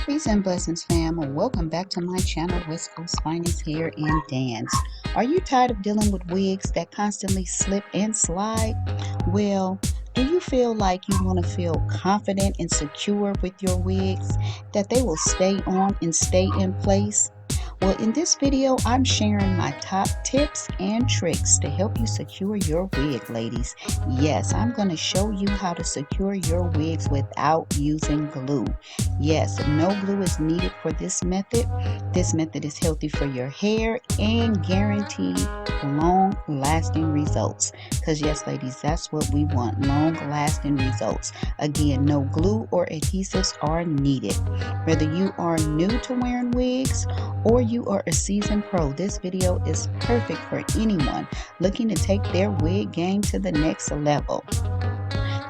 Peace and blessings, fam, and welcome back to my channel, West Coast Finest Hair and Dance. Are you tired of dealing with wigs that constantly slip and slide? Well, do you feel like you want to feel confident and secure with your wigs, that they will stay on and stay in place? Well, in this video, I'm sharing my top tips and tricks to help you secure your wig, ladies. Yes, I'm going to show you how to secure your wigs without using glue. Yes, no glue is needed for this method. This method is healthy for your hair and guaranteed long-lasting results. Because yes, ladies, that's what we want, long-lasting results. Again, no glue or adhesives are needed. Whether you are new to wearing wigs or you are a seasoned pro, this video is perfect for anyone looking to take their wig game to the next level.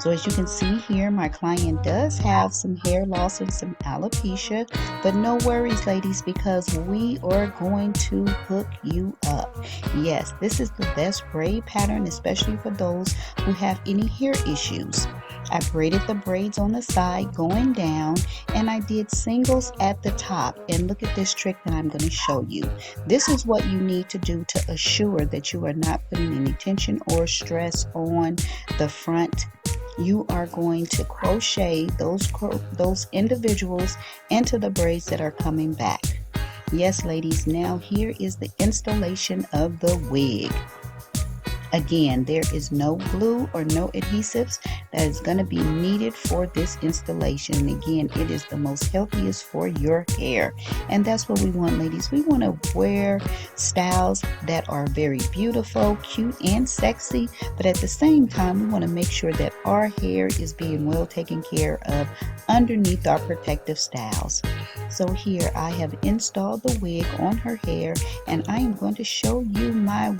So as you can see here, my client does have some hair loss and some alopecia, but no worries, ladies, because we are going to hook you up. Yes, this is the best braid pattern, especially for those who have any hair issues. I braided the braids on the side going down, and I did singles at the top. And look at this trick that I'm going to show you. This is what you need to do to assure that you are not putting any tension or stress on the front. You are going to crochet those individuals into the braids that are coming back. Yes, ladies, now here is the installation of the wig. Again, there is no glue or no adhesives that is going to be needed for this installation. And again, it is the most healthiest for your hair. And that's what we want, ladies. We want to wear styles that are very beautiful, cute, and sexy. But at the same time, we want to make sure that our hair is being well taken care of underneath our protective styles. So here I have installed the wig on her hair, and I am going to show you my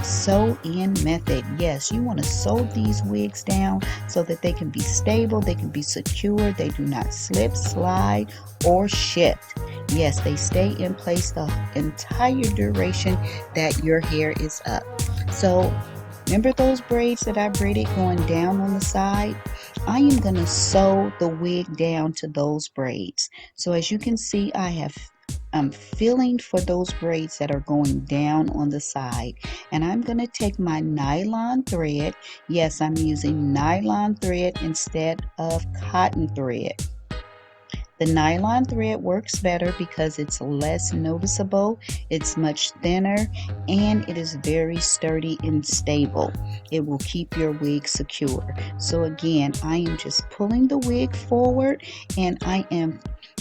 sew-in method. Yes, you want to sew these wigs down so that they can be stable, they can be secure, they do not slip, slide, or shift. Yes, they stay in place the entire duration that your hair is up. So remember those braids that I braided going down on the side? I am going to sew the wig down to those braids. So as you can see, I'm feeling for those braids that are going down on the side, and I'm going to take my nylon thread. Yes, I'm using nylon thread instead of cotton thread. The nylon thread works better because it's less noticeable, it's much thinner, and it is very sturdy and stable. It will keep your wig secure. So again, I am just pulling the wig forward, and I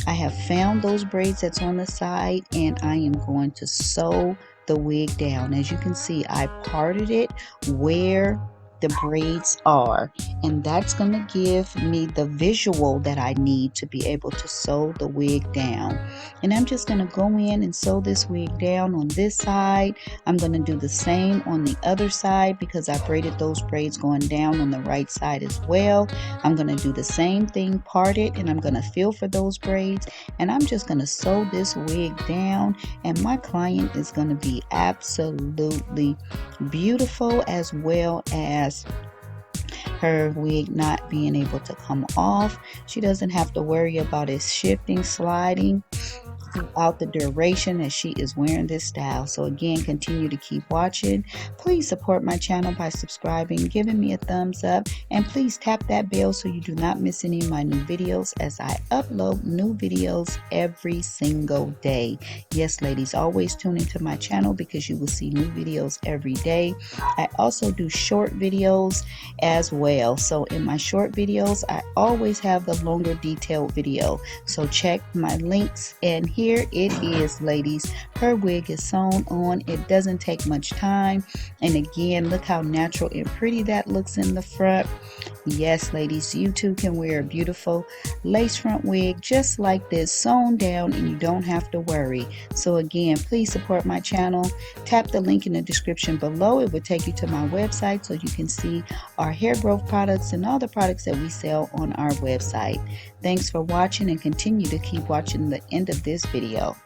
have found those braids that's on the side, and I am going to sew the wig down. As you can see, I parted it where the braids are, and that's going to give me the visual that I need to be able to sew the wig down. And I'm just going to go in and sew this wig down on this side. I'm going to do the same on the other side because I braided those braids going down on the right side as well. I'm going to do the same thing, part it, and I'm going to feel for those braids, and I'm just going to sew this wig down, and my client is going to be absolutely beautiful, as well as her wig not being able to come off. She doesn't have to worry about it shifting, sliding throughout the duration that she is wearing this style. So again, continue to keep watching. Please support my channel by subscribing, giving me a thumbs up, and please tap that bell so you do not miss any of my new videos, as I upload new videos every single day. Yes, ladies, always tune into my channel because you will see new videos every day. I also do short videos as well. So in my short videos, I always have the longer detailed video. So check my links, and here it is, ladies. Her wig is sewn on. It doesn't take much time, and again, look how natural and pretty that looks in the front. Yes, ladies, you too can wear a beautiful lace front wig just like this, sewn down, and you don't have to worry. So again, please support my channel. Tap the link in the description below. It will take you to my website so you can see our hair growth products and all the products that we sell on our website. Thanks for watching, and continue to keep watching the end of this video.